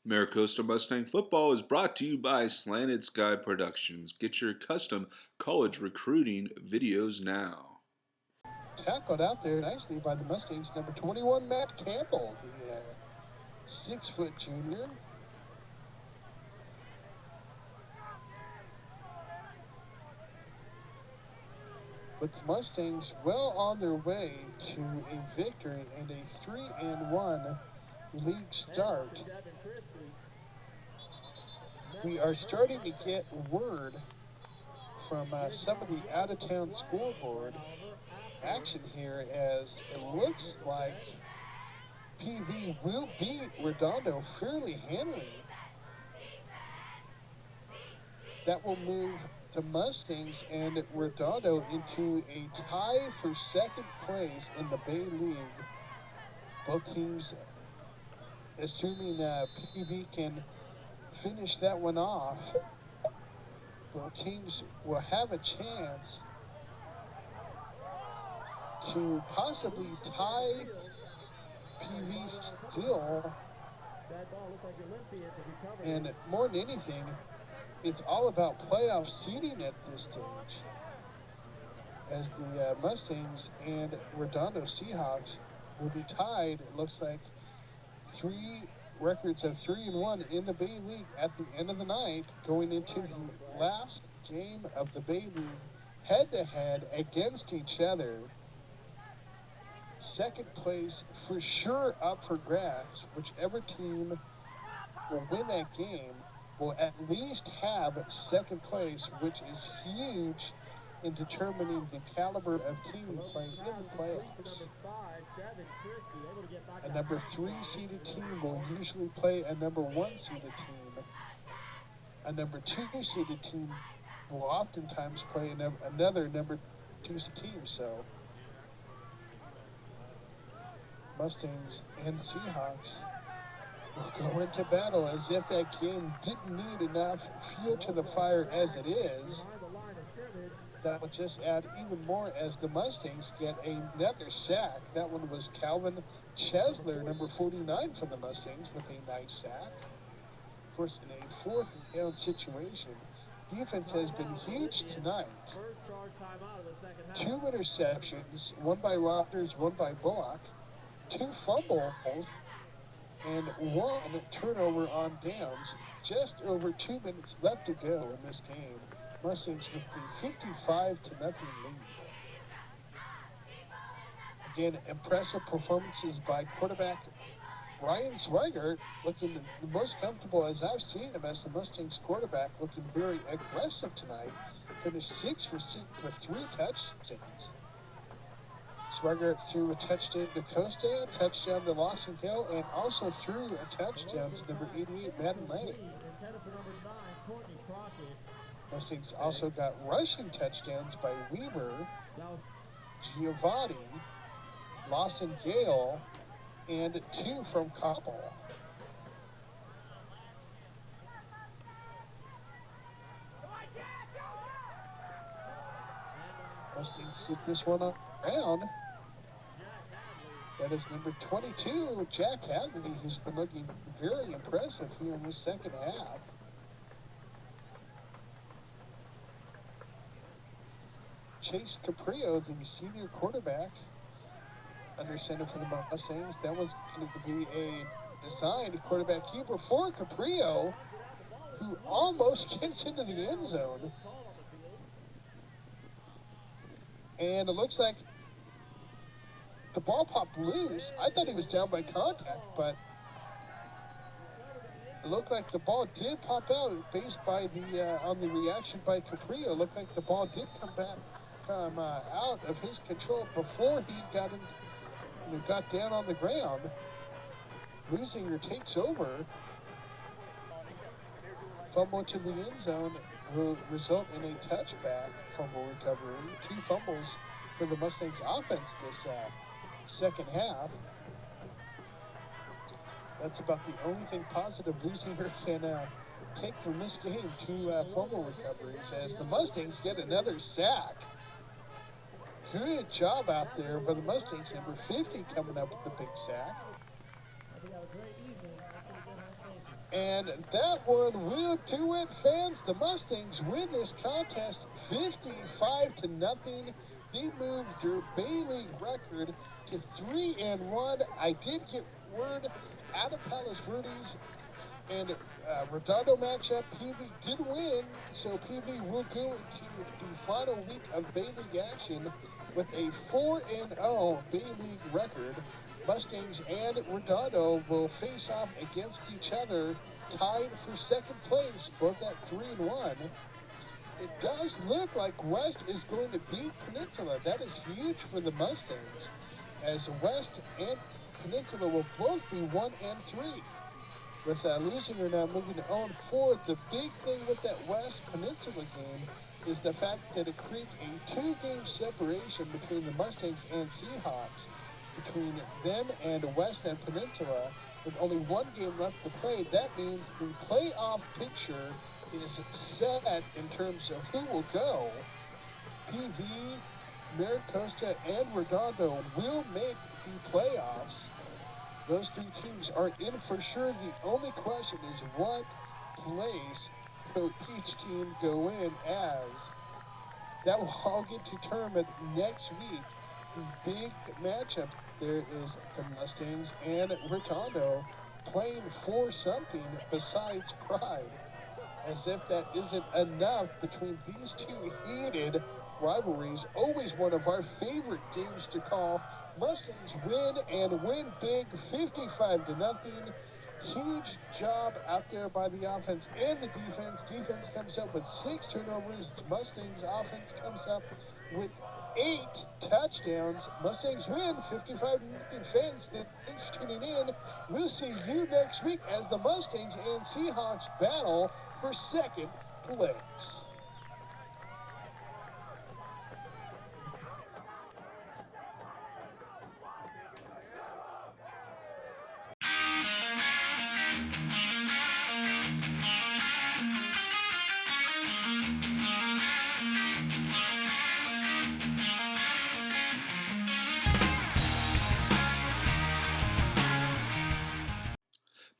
Mira Costa Mustang football is brought to you by Slanted Sky Productions. Get your custom college recruiting videos now. Tackled out there nicely by the Mustangs, number 21, Matt Campbell, the 6-foot junior. With the Mustangs well on their way to a victory and a 3-1 league start. We are starting to get word from some of the out-of-town scoreboard action here, as it looks like PV will beat Redondo fairly handily. That will move the Mustangs and Redondo into a tie for second place in the Bay League. Both teams, assuming PV can finish that one off, both teams will have a chance to possibly tie PV still. And more than anything, it's all about playoff seeding at this stage, as the Mustangs and Redondo Seahawks will be tied. It looks like three records of 3-1 in the Bay League at the end of the night, going into the last game of the Bay League, head-to-head against each other. Second place for sure up for grabs. Whichever team will win that game will at least have second place, which is huge in determining the caliber of team we play in the playoffs. A number 3 seeded team will usually play a number 1 seeded team. A number 2 seeded team will oftentimes play another number 2 seeded team. So Mustangs and Seahawks will go into battle as if that game didn't need enough fuel to the fire as it is. That will just add even more as the Mustangs get another sack. That one was Calvin Chesler, number 49 for the Mustangs, with a nice sack. Of course, in a fourth down situation, defense has been huge tonight. 2 interceptions, one by Rodgers, one by Bullock, 2 fumbles, and 1 turnover on downs. Just over 2 minutes left to go in this game. Mustangs with the 55-0 lead. Again, impressive performances by quarterback Ryan Swigert, looking the most comfortable as I've seen him as the Mustangs quarterback, looking very aggressive tonight. Finished 6 for 6 with 3 touchdowns. Swigert threw a touchdown to Costa, a touchdown to Leuzinger, and also threw a touchdown to number 88, Madden Lane. Mustangs also got rushing touchdowns by Weaver, Giovanni, Lawson Gale, and 2 from Koppel. Mustangs get this one around. That is number 22, Jack Hadley, who's been looking very impressive here in the second half. Chase Caprio, the senior quarterback, under center for the Mustangs. That was going to be a designed quarterback keeper for Caprio, who almost gets into the end zone. And it looks like the ball popped loose. I thought he was down by contact, but it looked like the ball did pop out based by the on the reaction by Caprio. It looked like the ball did come out of his control before he got down on the ground. Leuzinger takes over. Fumble to the end zone will result in a touchback fumble recovery. 2 fumbles for the Mustangs offense this second half. That's about the only thing positive Leuzinger can take from this game. 2 fumble recoveries as the Mustangs get another sack. Good job out there by the Mustangs. Number 50 coming up with the big sack. And that one will do it, fans. The Mustangs win this contest 55-0. They move their Bay League record to 3-1. I did get word out of Palos Verdes and Redondo matchup. PV did win, so PV will go into the final week of Bay League action with a 4-0 Bay League record. Mustangs and Redondo will face off against each other, tied for second place, both at 3-1. It does look like West is going to beat Peninsula. That is huge for the Mustangs, as West and Peninsula will both be 1-3. With Leuzinger now moving to 0-4, the big thing with that West Peninsula game is the fact that it creates a 2-game separation between the Mustangs and Seahawks. Between them and West and Peninsula, with only one game left to play, that means the playoff picture is set in terms of who will go. PV, Mira, Costa, and Redondo will make the playoffs. Those three teams are in for sure. The only question is what place will each team go in as. That will all get determined next week. The big matchup there is the Mustangs and Redondo playing for something besides pride. As if that isn't enough between these two heated rivalries. Always one of our favorite games to call. Mustangs win and win big, 55-0. Huge job out there by the offense and the defense. Defense comes up with 6 turnovers. Mustangs offense comes up with 8 touchdowns. Mustangs win 55-0. Fans, thanks for tuning in. We'll see you next week as the Mustangs and Seahawks battle for second place.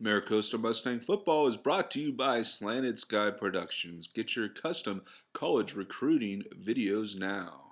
Mira Costa Mustang Football is brought to you by Slanted Sky Productions. Get your custom college recruiting videos now.